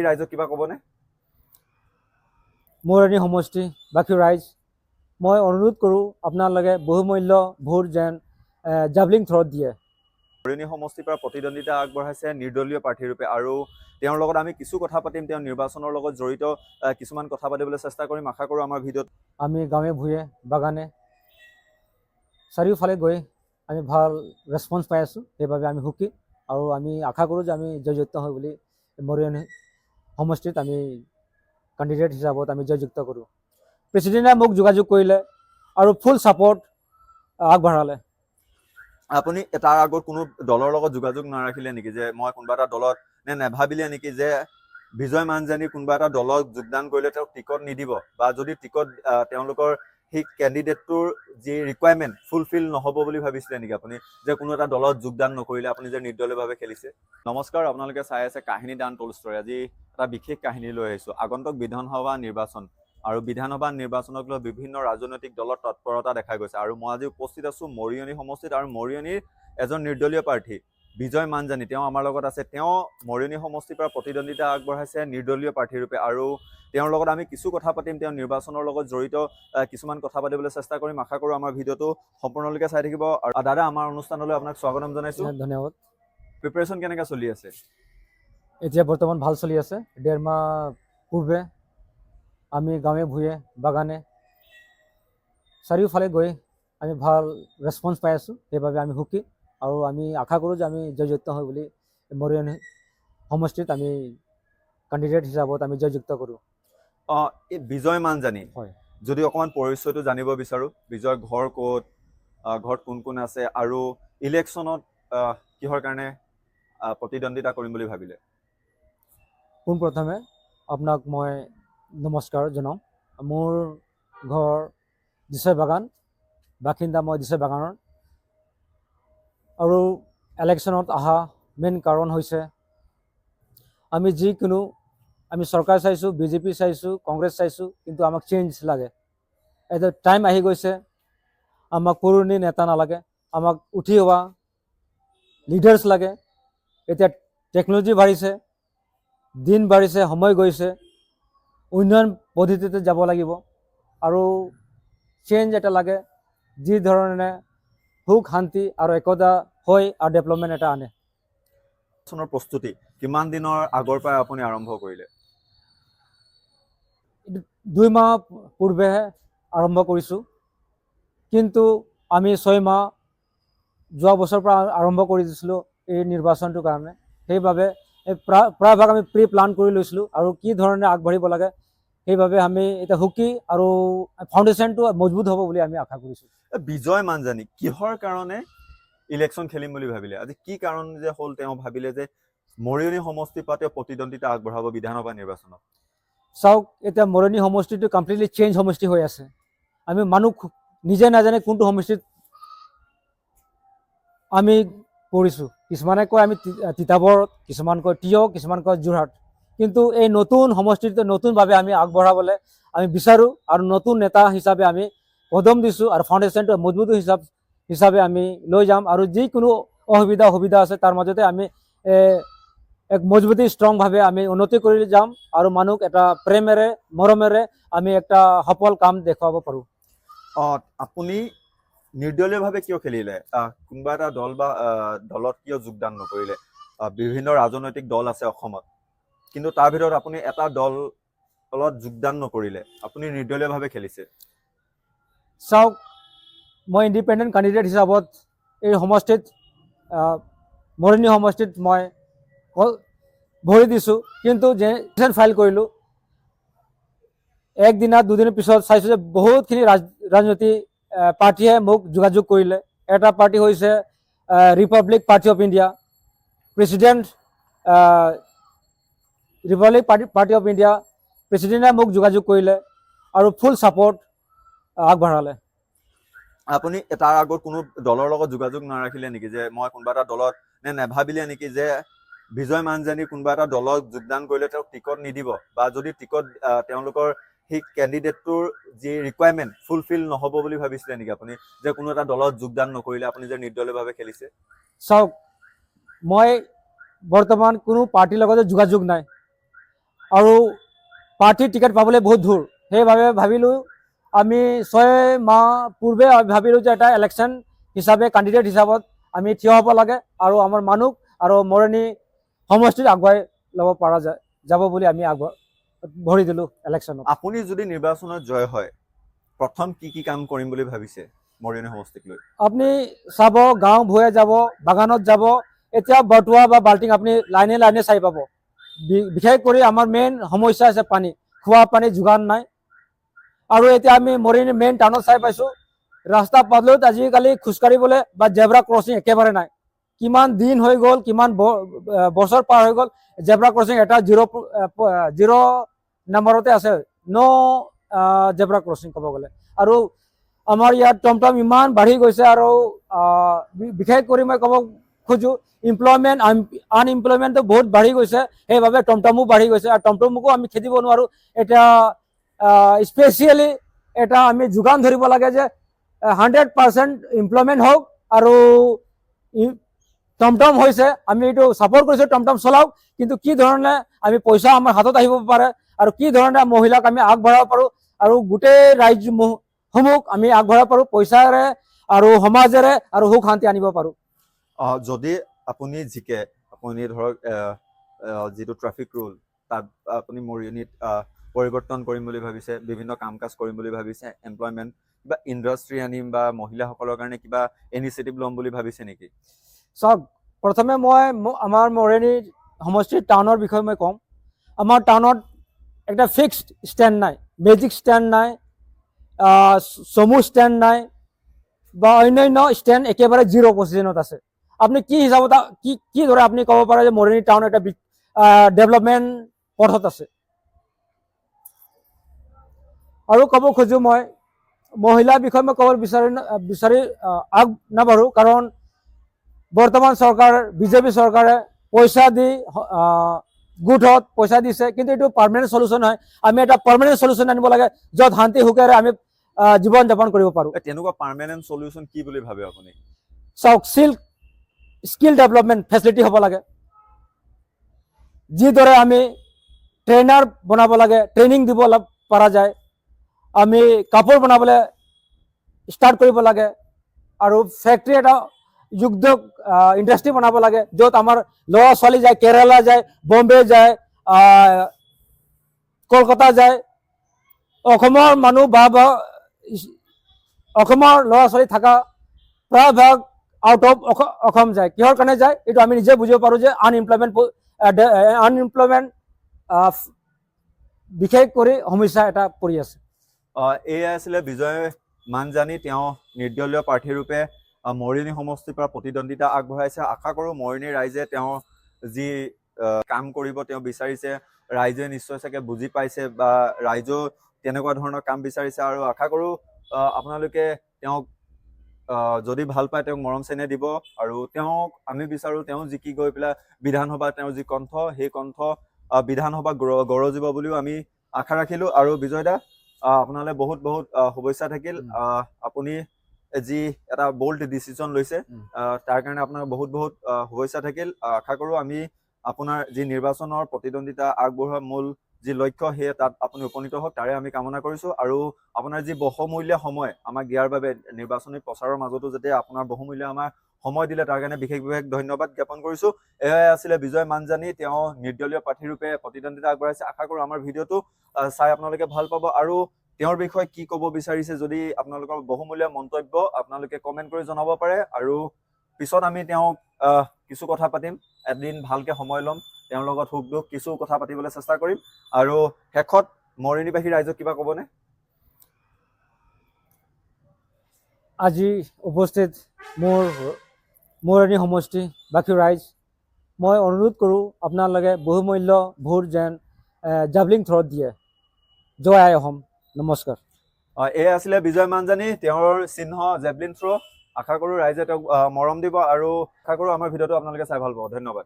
ৰাইজক কিবা ক'বনে? মৰিয়নি সমষ্টি বাকী ৰাইজ মই অনুৰোধ কৰোঁ আপোনালোকে বহুমূল্য ভোট যেন জাভলিং থ্ৰ'ত দিয়ে। মৰিয়নি সমষ্টিৰ পৰা প্ৰতিদ্বন্দ্বিতা আগবঢ়াইছে নিৰ্দলীয় প্ৰাৰ্থীৰূপে আৰু তেওঁৰ লগত আমি কিছু কথা পাতিম। তেওঁ নিৰ্বাচনৰ লগত জড়িত কিছুমান কথা পাতিবলৈ চেষ্টা কৰিম। আশা কৰোঁ আমাৰ ভিডিঅ'ত আমি গাঁৱে ভূঞে বাগানে চাৰিওফালে গৈ আমি ভাল ৰেছপন্স পাই আছোঁ। সেইবাবে আমি সুখী আৰু আমি আশা কৰোঁ যে আমি জয়যুক্ত হয় বুলি মৰিয়নি সমষ্টিত আমি কেণ্ডিডেট হিচাপত আমি জয়যুক্ত কৰোঁ। প্ৰেছিডেণ্টে মোক যোগাযোগ কৰিলে আৰু ফুল ছাপৰ্ট আগবঢ়ালে। আপুনি তাৰ আগত কোনো দলৰ লগত যোগাযোগ নাৰাখিলে নেকি, যে মই কোনোবা এটা দলত নেভাবিলে নেকি যে বিজয় মানজানী কোনোবা এটা দলত যোগদান কৰিলে তেওঁক টিকট নিদিব বা যদি টিকট তেওঁলোকৰ সেই কেণ্ডিডেটটোৰ যি ৰিকুৱাৰমেণ্ট ফুলফিল নহ'ব বুলি ভাবিছিলে নেকি আপুনি, যে কোনো এটা দলত যোগদান নকৰিলে আপুনি যে নিৰ্দলীয়ভাৱে খেলিছে? নমস্কাৰ, আপোনালোকে চাই আছে কাহিনী দান টল ষ্টৰী। আজি এটা বিশেষ কাহিনী লৈ আহিছোঁ। আগন্তুক বিধানসভা নিৰ্বাচন আৰু বিধানসভা নিৰ্বাচনক লৈ বিভিন্ন ৰাজনৈতিক দলৰ তৎপৰতা দেখা গৈছে আৰু মই আজি উপস্থিত আছোঁ মৰিয়নি সমষ্টিত আৰু মৰিয়নিৰ এজন নিৰ্দলীয় প্ৰাৰ্থী বিজয় মানজানী তেওঁ আমাৰ লগত আছে। তেওঁ মৰিয়নি সমষ্টিৰ পৰা প্ৰতিদ্বন্দ্বিতা আগবঢ়াইছে নিৰ্দলীয় প্ৰাৰ্থীৰূপে আৰু তেওঁৰ লগত আমি কিছু কথা পাতিম। তেওঁ নিৰ্বাচনৰ লগত জড়িত কিছুমান কথা পাতিবলৈ চেষ্টা কৰিম। আশা কৰোঁ আমাৰ ভিডিঅ'টো সম্পূৰ্ণলৈকে চাই থাকিব। আৰু দাদা, আমাৰ অনুষ্ঠানলৈ আপোনাক স্বাগতম জনাইছোঁ। ধন্যবাদ। প্ৰিপেৰেশ্যন কেনেকৈ চলি আছে? এতিয়া বৰ্তমান ভাল চলি আছে। 1.5 মাহ পূৰ্বে আমি গাঁৱে ভূঞে বাগানে চাৰিওফালে গৈ আমি ভাল ৰেছপন্স পাই আছোঁ। সেইবাবে আমি সুখী আৰু আমি আশা কৰোঁ যে আমি জয়যুক্ত হয় বুলি মৰিয়নি সমষ্টিত আমি কেণ্ডিডেট হিচাপত আমি জয়যুক্ত কৰোঁ। এই বিজয় মানজানী, হয়, যদি অকণমান পৰিচয়টো জানিব বিচাৰোঁ। বিজয় ঘৰ ক'ত, ঘৰত কোন কোন আছে আৰু ইলেকশ্যনত কিহৰ কাৰণে প্ৰতিদ্বন্দ্বিতা কৰিম বুলি ভাবিলে? পোনপ্ৰথমে আপোনাক মই নমস্কাৰ জনাওঁ। মোৰ ঘৰ দিছৈ বাগান, বাসিন্দা মই দিছৈ বাগানৰ। আৰু ইলেকশ্যনত অহা মেইন কাৰণ হৈছে আমি যিকোনো আমি চৰকাৰ চাইছোঁ, বিজেপি চাইছোঁ, কংগ্ৰেছ চাইছোঁ, কিন্তু আমাক চেঞ্জ লাগে। এটা টাইম আহি গৈছে, আমাক পুৰণি নেতা নালাগে, আমাক উঠি অহা লিডাৰ্ছ লাগে। এতিয়া টেকন'লজি বাঢ়িছে, দিন বাঢ়িছে, সময় গৈছে, উন্নয়ন পদ্ধতিতে যাব লাগিব আৰু চেঞ্জ এটা লাগে যি ধৰণে সুখ শান্তি আৰু একতা হয় আৰু ডেভেলপমেণ্ট এটা আনে। প্ৰস্তুতি কিমান দিনৰ আগৰ পৰাই আপুনি আৰম্ভ কৰিলে? 2 মাহ পূৰ্বেহে আৰম্ভ কৰিছোঁ, কিন্তু আমি 6 মাহ যোৱা বছৰৰ পৰা আৰম্ভ কৰি দিছিলোঁ এই নিৰ্বাচনটোৰ কাৰণে। সেইবাবে প্ৰায়ভাগ আমি প্ৰি প্লান কৰি লৈছিলোঁ আৰু কি ধৰণে আগবাঢ়িব লাগে। সেইবাবে আমি এতিয়া সুখী আৰু ফাউণ্ডেশ্যনটো মজবুত হ'ব বুলি আমি আশা কৰিছোঁ। বিজয় মানজানী কিহৰ কাৰণে ইলেকশ্যন খেলিম বুলি ভাবিলে? আজি কি কাৰণ যে হ'ল তেওঁ ভাবিলে যে মৰিয়নি সমষ্টিৰ পৰা তেওঁ প্ৰতিদ্বন্দ্বিতা আগবঢ়াব বিধানসভা নিৰ্বাচনত? চাওক, এতিয়া মৰিয়নি সমষ্টিটো কমপ্লিটলি চেঞ্জ সমষ্টি হৈ আছে। আমি মানুহ নিজে নাজানে কোনটো সমষ্টিত আমি কৰিছোঁ। কিছুমানে কয় আমি তিতাবৰত, কিছুমান কয় তিয়হ, কিছুমান কয় যোৰহাট। কিন্তু এই নতুন সমষ্টিটো নতুনভাৱে আমি আগবঢ়াবলৈ আমি বিচাৰোঁ আৰু নতুন নেতা হিচাপে আমি কদম দিছোঁ আৰু ফাউণ্ডেশ্যনটো মজবুত হিচাপে আমি লৈ যাম আৰু যিকোনো অসুবিধা আছে তাৰ মাজতে আমি এক মজবুতি ষ্ট্ৰংভাৱে আমি উন্নতি কৰি যাম আৰু মানুহক এটা প্ৰেমেৰে মৰমেৰে আমি একটা সফল কাম দেখুৱাব পাৰোঁ। আপুনি নিৰ্দলীয়ভাৱে কিয় খেলিলে? কোনোবা এটা দল বা দলত কিয় যোগদান নকৰিলে? বিভিন্ন ৰাজনৈতিক দল আছে অসমত, কিন্তু তাৰ ভিতৰত আপুনি এটা দলত যোগদান নকৰিলে, আপুনি নিৰ্দলীয়ভাৱে খেলিছে। চাওক, মই ইণ্ডিপেণ্ডেণ্ট কেণ্ডিডেট হিচাপত এই সমষ্টিত মৰিয়নি সমষ্টিত মই ভৰি দিছোঁ, কিন্তু যে ফাইল কৰিলোঁ একদিনা দুদিনৰ পিছত চাইছোঁ যে বহুতখিনি ৰাজনৈতিক পাৰ্টীয়ে মোক যোগাযোগ কৰিলে। এটা পাৰ্টি হৈছে republic party of India, president republic party of India প্ৰেছিডেণ্টে মোক যোগাযোগ কৰিলে আৰু ফুল ছাপৰ্ট আগবঢ়ালে। আপুনি তাৰ আগত কোনো দলৰ লগত যোগাযোগ নাৰাখিলে নেকি, যে মই কোনোবা এটা দলত নেভাবিলে নেকি যে বিজয় মানজানী কোনোবা এটা দলত যোগদান কৰিলে তেওঁক টিকট নিদিব বা যদি টিকট তেওঁলোকৰ সেই কেণ্ডিডেটটোৰ যি ৰিকুৱাৰমেণ্ট ফুলফিল নহ'ব বুলি ভাবিছিলে নেকি আপুনি, যে কোনো এটা দলত যোগদান নকৰিলে আপুনি যে নিৰ্দলীয়ভাৱে খেলিছে? চাওক, মই বৰ্তমান কোনো পাৰ্টিৰ লগতে যোগাযোগ নাই আৰু প্ৰাৰ্থীৰ টিকেট পাবলৈ বহুত দূৰ। সেইবাবে ভাবিলোঁ আমি 6 মাহ পূৰ্বে ভাবিলোঁ যে এটা ইলেকশ্যন হিচাপে কেণ্ডিডেট হিচাপত আমি থিয় হ'ব লাগে আৰু আমাৰ মানুহ আৰু মৰণি সমষ্টিত আগুৱাই ল'ব পৰা যাব বুলি আমি ভৰি দিলোঁ ইলেকশ্যনত। আপুনি যদি নিৰ্বাচনত জয় হয় প্ৰথম কি কাম কৰিম বুলি ভাবিছে মৰিয়নি সমষ্টিক লৈ? আপুনি চাব, গাঁও ভূঞে যাব, বাগানত যাব, এতিয়া বটুৱা বা বাল্টিং আপুনি লাইনে লাইনে চাই পাব। বিশেষ কৰি আমাৰ মেইন সমস্যা আছে পানী, খোৱা পানী যোগান নাই। আৰু এতিয়া আমি মৰিয়নি মেইন টাউনত চাই পাইছোঁ, ৰাস্তা পদূলিত আজিকালি খোজকাঢ়িবলৈ বা জেব্ৰা ক্ৰছিং একেবাৰে নাই। কিমান দিন হৈ গ'ল, কিমান বছৰ পাৰ হৈ গ'ল, জেব্ৰা ক্ৰছিং এটা 0 নম্বৰতে আছে, জেব্ৰা ক্ৰছিং ক'ব গ'লে। আৰু আমাৰ ইয়াত টমটম ইমান বাঢ়ি গৈছে আৰু বিশেষ কৰি মই ক'ব খোজোঁ এমপ্লয়মেণ্ট আনএমপ্লয়মেণ্টটো বহুত বাঢ়ি গৈছে, সেইবাবে টমটমো বাঢ়ি গৈছে আৰু টমটমকো আমি খেদিব নোৱাৰোঁ। এতিয়া স্পেচিয়েলি এটা আমি যোগান ধৰিব লাগে যে 100% এমপ্লয়মেণ্ট হওক আৰু টমটম হৈছে, আমি এইটো ছাপোৰ্ট কৰিছোঁ টমটম চলাওক, কিন্তু কি ধৰণে আমি পইচা আমাৰ হাতত আহিব পাৰে আৰু কি ধৰণে মহিলাক আমি আগবঢ়াব পাৰোঁ আৰু গোটেই ৰাজ্যসমূহক আমি আগবঢ়াব পাৰোঁ পইচাৰে আৰু সমাজেৰে আৰু সুখ শান্তি আনিব পাৰোঁ। যদি আপুনি জিকে, আপুনি ধৰক যিটো ট্ৰাফিক ৰুল তাত আপুনি মৰিয়নিত পৰিৱৰ্তন কৰিম বুলি ভাবিছে, বিভিন্ন কাম কাজ কৰিম বুলি ভাবিছে, এমপ্লয়মেণ্ট বা ইণ্ডাষ্ট্ৰী আনিম বা মহিলাসকলৰ কাৰণে কিবা ইনিচিয়েটিভ ল'ম বুলি ভাবিছে নেকি? চাওক, প্ৰথমে মই আমাৰ মৰিয়নি সমষ্টিৰ টাউনৰ বিষয়ে মই ক'ম। আমাৰ টাউনত একটা ফিক্সড ষ্টেণ্ড নাই, মেজিক ষ্টেণ্ড নাই, চমু ষ্টেণ্ড নাই বা অন্যান্য ষ্টেণ্ড একেবাৰে 0 পজিশ্যনত আছে। আপুনি কি হিচাপত কি ধৰে আপুনি ক'ব পাৰে যে মৰিয়নি টাউন এটা ডেভেলপমেণ্ট পথত আছে? আৰু ক'ব খোজোঁ মই মহিলাৰ বিষয়ে মই ক'ব বিচাৰি নাবাঢ়োঁ, কাৰণ বৰ্তমান চৰকাৰ বিজেপি চৰকাৰে পইচা দি গোটত পইচা দিছে, কিন্তু এইটো পাৰ্মানেণ্ট চলিউশ্যন নহয়। আমি এটা পাৰ্মানেণ্ট চলিউশ্যন আনিব লাগে য'ত শান্তি সুখেৰে আমি জীৱন যাপন কৰিব পাৰোঁ। তেনেকুৱা পাৰ্মানেণ্ট চলিউশ্যন কি বুলি ভাবে আপুনি? চাওক, স্কিল ডেভেলপমেণ্ট ফেচিলিটি হ'ব লাগে। যিদৰে আমি ট্ৰেইনাৰ বনাব লাগে, ট্ৰেইনিং দিব পৰা যায়, আমি কাপোৰ বনাবলৈ ষ্টাৰ্ট কৰিব লাগে আৰু ফেক্টৰী এটা উদ্যোগ ইণ্ডাষ্ট্ৰী বনাব লাগে য'ত আমাৰ ল'ৰা ছোৱালী যায়, কেৰালা যায়, বম্বে যায়, কলকাতা যায়, অসমৰ মানুহ বা অসমৰ ল'ৰা ছোৱালী থকা প্ৰায়ভাগ আউট অফ অসম যায়। কিহৰ কাৰণে যায় এইটো আমি নিজে বুজিব পাৰোঁ যে আনএমপ্লয়মেণ্ট বিশেষ কৰি সমস্যা এটা পৰি আছে। এয়া আছিলে বিজয় মানজানী, তেওঁ নিৰ্দলীয় প্ৰাৰ্থীৰূপে মৰিয়নি সমষ্টিৰ পৰা প্ৰতিদ্বন্দ্বিতা আগবঢ়াইছে। আশা কৰোঁ মৰিয়নি ৰাইজে তেওঁ যি কাম কৰিব তেওঁ বিচাৰিছে, ৰাইজে নিশ্চয় চাগে বুজি পাইছে বা ৰাইজেও তেনেকুৱা ধৰণৰ কাম বিচাৰিছে, আৰু আশা কৰোঁ আপোনালোকে তেওঁক যদি ভাল পায় তেওঁক মৰম চেনেহ দিব। আৰু তেওঁক আমি বিচাৰোঁ তেওঁ জিকি গৈ পেলাই বিধানসভা তেওঁৰ যি কণ্ঠ, সেই কণ্ঠ বিধানসভা গৰজিব বুলিও আমি আশা ৰাখিলোঁ। আৰু বিজয় দা, আপোনালৈ বহুত বহুত শুভেচ্ছা থাকিল। আপুনি যি এটা বল্ড ডিচিশ্যন লৈছে তাৰ কাৰণে আপোনাৰ বহুত বহুত শুভেচ্ছা থাকিল। আশা কৰোঁ আমি আপোনাৰ যি নিৰ্বাচনৰ প্ৰতিদ্বন্দ্বিতা আগবঢ়োৱা মূল যি লক্ষ্য সেয়ে তাত আপুনি উপনীত হওক তাৰে আমি কামনা কৰিছোঁ। আৰু আপোনাৰ যি বহুমূলীয়া সময় আমাক দিয়াৰ বাবে নিৰ্বাচনী প্ৰচাৰৰ মাজতো যাতে আপোনাৰ বহুমূলীয়া আমাৰ সময় দিলে তাৰ কাৰণে বিশেষ ধন্যবাদ জ্ঞাপন কৰিছোঁ। এয়াই আছিলে বিজয় মানজানী, তেওঁ নিৰ্দলীয় প্ৰাৰ্থীৰূপে প্ৰতিদ্বন্দ্বিতা আগবঢ়াইছে। আশা কৰোঁ আমাৰ ভিডিঅ'টো চাই আপোনালোকে ভাল পাব আৰু তেওঁৰ বিষয়ে কি ক'ব বিচাৰিছে যদি আপোনালোকৰ বহুমূলীয়া মন্তব্য আপোনালোকে কমেণ্ট কৰি জনাব পাৰে। আৰু পিছত আমি তেওঁক কিছু কথা পাতিম, এদিন ভালকে সময় ল'ম, তেওঁৰ লগত সুখ দুখ কিছু কথা পাতিবলৈ চেষ্টা কৰিম। আৰু শেষত মৰিয়নিবাসী ৰাইজক কিবা ক'বনে? আজি উপস্থিত মৰিয়নি সমষ্টি বাকী ৰাইজ, মই অনুৰোধ কৰোঁ আপোনালোকে বহুমূল্য ভোট যেন জাভলিং থ্ৰ'ত দিয়ে। জয় আই অসম, নমস্কাৰ। এয়া আছিলে বিজয় মানজানী, তেওঁৰ চিহ্ন জেভলিন থ্ৰ'। আশা কৰোঁ ৰাইজে তেওঁক মৰম দিব আৰু আশা কৰোঁ আমাৰ ভিডিঅ'টো আপোনালোকে চাই ভাল পাব। ধন্যবাদ।